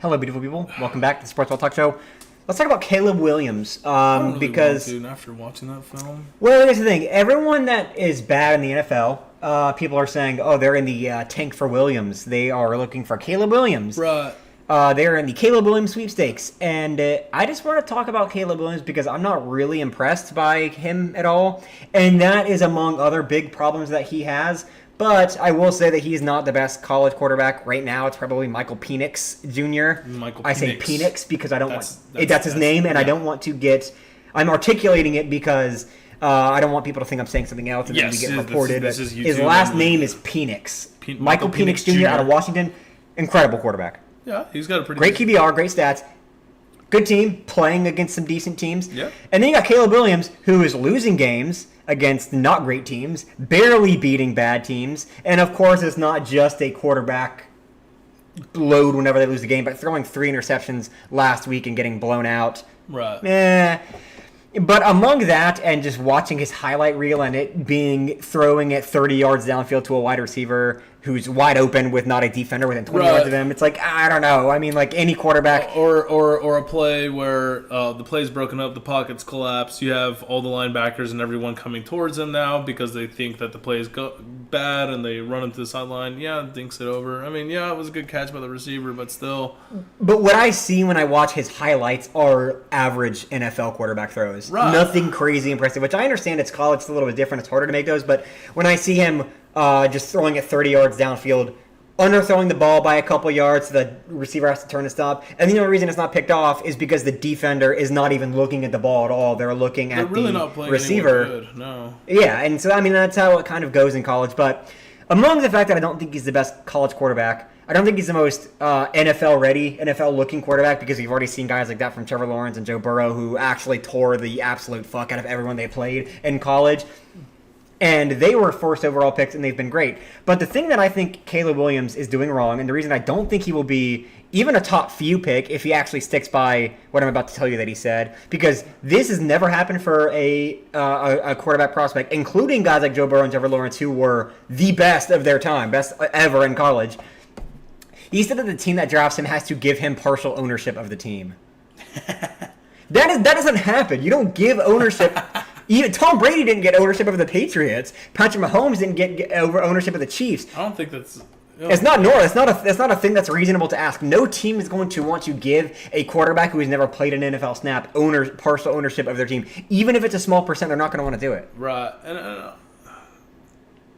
Hello, beautiful people. Welcome back to the Sports Ball Talk Show. Let's talk about Caleb Williams. I don't really Because, want to, after watching that film. well, here's the thing. Everyone that is bad in the NFL, people are saying, oh, they're in the tank for Williams. They are looking for Caleb Williams. Right. They're in the Caleb Williams sweepstakes. And I just want to talk about Caleb Williams because I'm not really impressed by him at all. And that is among other big problems that he has. But I will say that he's not the best college quarterback right now. It's probably Michael Penix Jr. I say Penix because I don't that's his name, and I don't want to get. I'm articulating it because I don't want people to think I'm saying something else and then we get reported. His last name is Penix. Michael Penix Jr. out of Washington. Incredible quarterback. Yeah, he's got a pretty great QBR, great stats. Good team, playing against some decent teams. Yeah. And then you got Caleb Williams, who is losing games against not great teams, barely beating bad teams. And, of course, it's not just a quarterback load whenever they lose the game, but throwing 3 interceptions last week and getting blown out. Right. But among that and just watching his highlight reel and it being throwing it 30 yards downfield to a wide receiver who's wide open with not a defender within 20 yards of him, it's like, I don't know. I mean, like any quarterback. Or a play where the play's broken up, the pockets collapse, you have all the linebackers and everyone coming towards him now because they think that the play is bad and they run him to the sideline. Yeah, dinks it over. I mean, yeah, it was a good catch by the receiver, but still. But what I see when I watch his highlights are average NFL quarterback throws. Right. Nothing crazy impressive, which I understand it's college, it's a little bit different. It's harder to make those. But when I see him just throwing it 30 yards downfield, underthrowing the ball by a couple yards, so the receiver has to turn and stop. And the only reason it's not picked off is because the defender is not even looking at the ball at all. They're looking at really the not playing receiver. Good. No. Yeah, and so, I mean, that's how it kind of goes in college. But among the fact that I don't think he's the best college quarterback, I don't think he's the most NFL-ready, NFL-looking quarterback because we've already seen guys like that from Trevor Lawrence and Joe Burrow who actually tore the absolute fuck out of everyone they played in college. And they were first overall picks, and they've been great. But the thing that I think Caleb Williams is doing wrong, and the reason I don't think he will be even a top few pick if he actually sticks by what I'm about to tell you that he said, because this has never happened for a quarterback prospect, including guys like Joe Burrow and Trevor Lawrence, who were the best of their time, best ever in college. He said that the team that drafts him has to give him partial ownership of the team. That doesn't happen. You don't give ownership. Even Tom Brady didn't get ownership of the Patriots. Patrick Mahomes didn't get ownership of the Chiefs. I don't think that's. It's not normal. It's not a thing that's reasonable to ask. No team is going to want to give a quarterback who has never played an NFL snap partial ownership of their team, even if it's a small percent. They're not going to want to do it. Right. And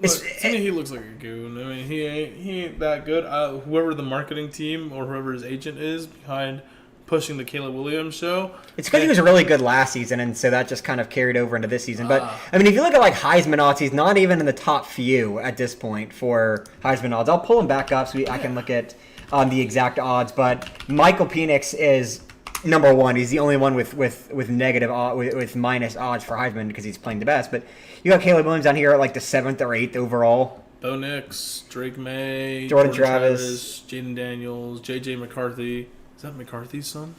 to me, he looks like a goon. I mean, he ain't that good. Whoever the marketing team or whoever his agent is behind pushing the Caleb Williams show. It's because he was really good last season, and so that just kind of carried over into this season. But, I mean, if you look at, like, Heisman odds, he's not even in the top few at this point for Heisman odds. I'll pull him back up so I can look at the exact odds. But Michael Penix is number one. He's the only one with negative with minus odds for Heisman because he's playing the best. But you got Caleb Williams down here at, like, the 7th or 8th overall. Bo Nix, Drake May, Jordan Travis, Jaden Daniels, J.J. McCarthy. Is that McCarthy's son?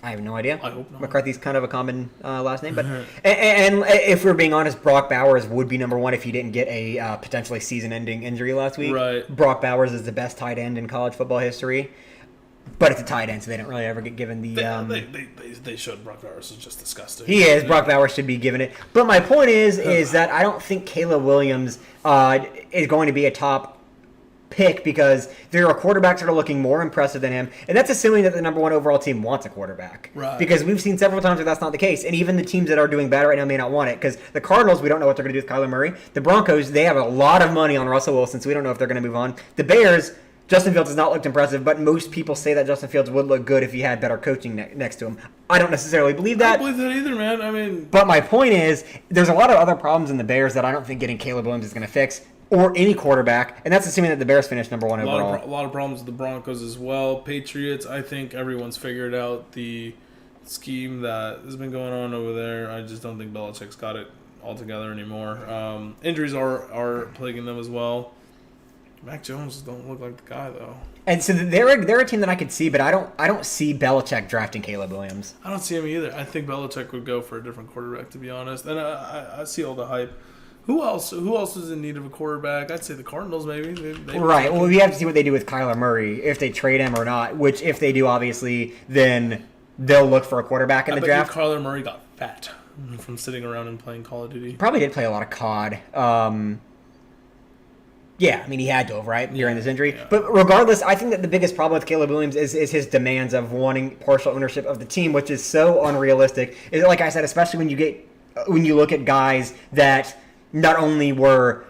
I have no idea. I hope not. McCarthy's kind of a common last name. But and if we're being honest, Brock Bowers would be number one if he didn't get a potentially season-ending injury last week. Right. Brock Bowers is the best tight end in college football history. But it's a tight end, so they don't really ever get given the... They showed Brock Bowers is just disgusting. He is. Brock Bowers should be given it. But my point is that I don't think Caleb Williams is going to be a top pick because there are quarterbacks that are looking more impressive than him, and that's assuming that the number one overall team wants a quarterback. Right. Because we've seen several times that that's not the case, and even the teams that are doing bad right now may not want it. Because the Cardinals, we don't know what they're going to do with Kyler Murray. The Broncos, they have a lot of money on Russell Wilson, so we don't know if they're going to move on. The Bears, Justin Fields has not looked impressive, but most people say that Justin Fields would look good if he had better coaching next to him. I don't necessarily believe that. I don't believe that either, man. I mean, but my point is, there's a lot of other problems in the Bears that I don't think getting Caleb Williams is going to fix. Or any quarterback, and that's assuming that the Bears finish number one overall. A lot of problems with the Broncos as well. Patriots, I think everyone's figured out the scheme that has been going on over there. I just don't think Belichick's got it all together anymore. Injuries are plaguing them as well. Mac Jones don't look like the guy though. And so they're a team that I could see, but I don't see Belichick drafting Caleb Williams. I don't see him either. I think Belichick would go for a different quarterback, to be honest. And I see all the hype Who else? Who else is in need of a quarterback? I'd say the Cardinals, maybe. Right. Well, we have to see what they do with Kyler Murray, if they trade him or not. Which, if they do, obviously, then they'll look for a quarterback in the draft. Kyler Murray got fat from sitting around and playing Call of Duty. Probably did play a lot of COD. Yeah, I mean, he had to have, right, during this injury. Yeah. But regardless, I think that the biggest problem with Caleb Williams is his demands of wanting partial ownership of the team, which is so unrealistic. Like I said, especially when you look at guys that not only were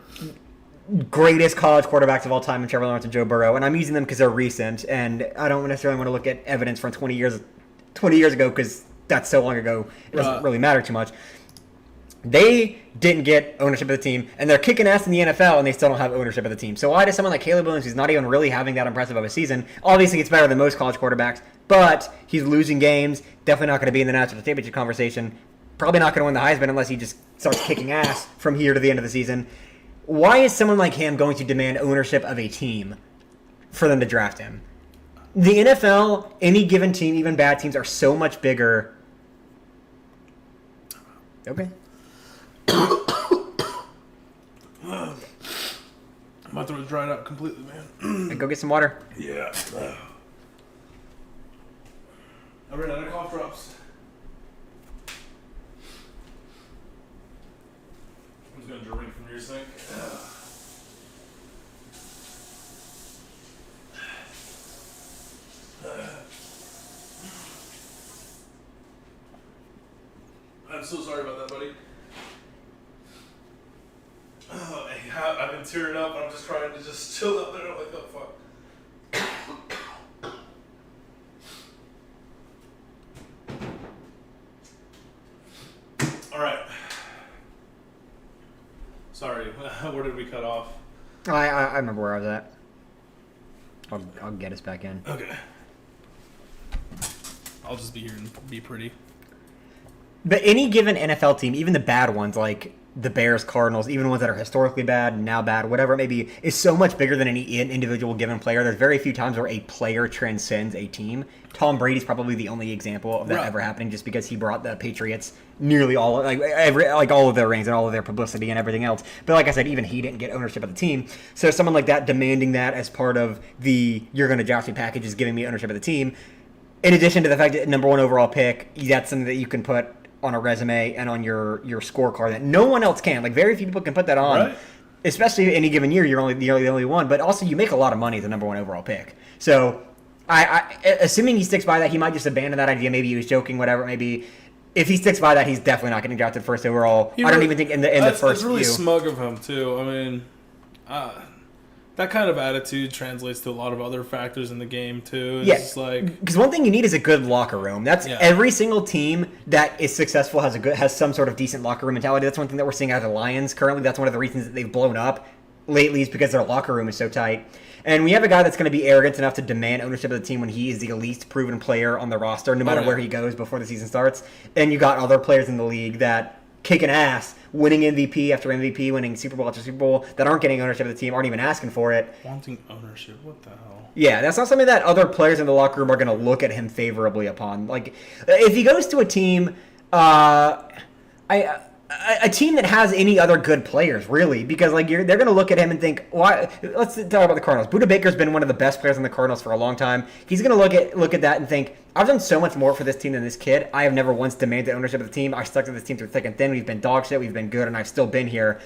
greatest college quarterbacks of all time in Trevor Lawrence and Joe Burrow, and I'm using them because they're recent, and I don't necessarily want to look at evidence from 20 years ago because that's so long ago, it doesn't really matter too much. They didn't get ownership of the team, and they're kicking ass in the NFL, and they still don't have ownership of the team. So why does someone like Caleb Williams, who's not even really having that impressive of a season, obviously it's better than most college quarterbacks, but he's losing games, definitely not going to be in the national championship conversation, probably not going to win the Heisman unless he just starts kicking ass from here to the end of the season. Why is someone like him going to demand ownership of a team for them to draft him? The NFL, any given team, even bad teams, are so much bigger. Okay. My throat's dried out completely, man. Go get some water. Yeah. I ran out of cough drops. I'm just gonna drink from your sink. I'm so sorry about that, buddy. Oh, I've been tearing up. I'm just trying to just chill out there. I'm like, oh, fuck. All right. Sorry. Where did we cut off? I remember where I was at. I'll get us back in. Okay. I'll just be here and be pretty. But any given NFL team, even the bad ones like the Bears, Cardinals, even ones that are historically bad, now bad, whatever it may be, is so much bigger than any individual given player. There's very few times where a player transcends a team. Tom Brady's probably the only example of that ever happening, just because he brought the Patriots nearly all all of their rings and all of their publicity and everything else. But like I said, even he didn't get ownership of the team. So someone like that demanding that as part of the "you're going to draft me" package is giving me ownership of the team. In addition to the fact that number one overall pick, that's something that you can put on a resume and on your scorecard that no one else can. Like, very few people can put that on, especially any given year. You're the only one, but also you make a lot of money as the number one overall pick. So, I assuming he sticks by that, he might just abandon that idea. Maybe he was joking, whatever it may be. If he sticks by that, he's definitely not getting drafted first overall. I don't even think in the first That's really few. smug of him too. I mean, that kind of attitude translates to a lot of other factors in the game too. It's because one thing you need is a good locker room. That's every single team that is successful has some sort of decent locker room mentality. That's one thing that we're seeing out of the Lions currently. That's one of the reasons that they've blown up lately, is because their locker room is so tight. And we have a guy that's going to be arrogant enough to demand ownership of the team when he is the least proven player on the roster, no matter where he goes before the season starts. And you got other players in the league that kicking ass, winning MVP after MVP, winning Super Bowl after Super Bowl, that aren't getting ownership of the team, aren't even asking for it. Wanting ownership? What the hell? Yeah, that's not something that other players in the locker room are going to look at him favorably upon. Like, if he goes to a team, a team that has any other good players, really, because they're going to look at him and think, why? Let's talk about the Cardinals. Buda Baker's been one of the best players on the Cardinals for a long time. He's going to look at that and think, I've done so much more for this team than this kid. I have never once demanded ownership of the team. I stuck to this team through thick and thin. We've been dog shit. We've been good, and I've still been here.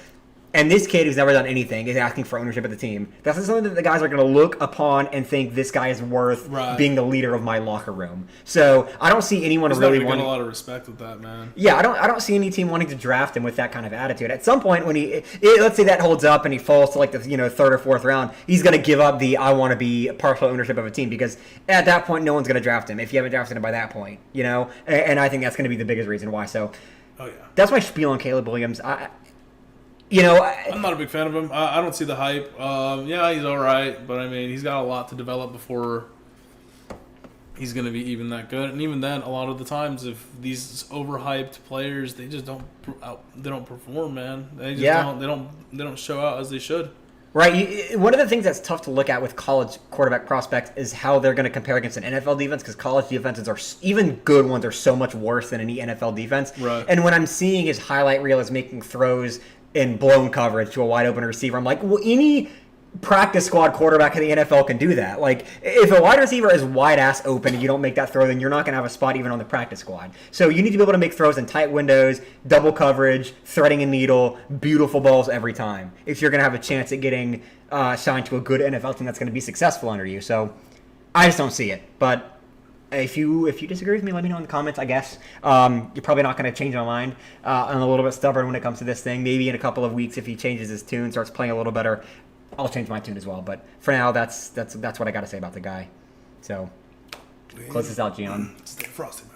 And this kid who's never done anything is asking for ownership of the team. That's something that the guys are going to look upon and think, this guy is worth being the leader of my locker room. So I don't see anyone really wanting a lot of respect with that, man. Yeah, I don't see any team wanting to draft him with that kind of attitude. At some point, when let's say that holds up and he falls to the third or fourth round, he's going to give up the I want to be partial ownership of a team, because at that point, no one's going to draft him if you haven't drafted him by that point. And I think that's going to be the biggest reason why. So that's my spiel on Caleb Williams. I'm not a big fan of him. I don't see the hype. He's all right, but I mean, he's got a lot to develop before he's going to be even that good. And even then, a lot of the times, if these overhyped players, they just don't perform, man. They just they don't show out as they should. Right. One of the things that's tough to look at with college quarterback prospects is how they're going to compare against an NFL defense, because college defenses are, even good ones, are so much worse than any NFL defense. Right. And when I'm seeing his highlight reel is making throws in blown coverage to a wide open receiver. I'm like, well, any practice squad quarterback in the NFL can do that. Like, if a wide receiver is wide ass open and you don't make that throw, then you're not going to have a spot even on the practice squad. So you need to be able to make throws in tight windows, double coverage, threading a needle, beautiful balls every time if you're going to have a chance at getting signed to a good NFL team that's going to be successful under you. So I just don't see it. But if you disagree with me, let me know in the comments, I guess. You're probably not going to change my mind. I'm a little bit stubborn when it comes to this thing. Maybe in a couple of weeks, if he changes his tune, starts playing a little better, I'll change my tune as well. But for now, that's what I got to say about the guy. So close this out, Gian. Stay frosty, man.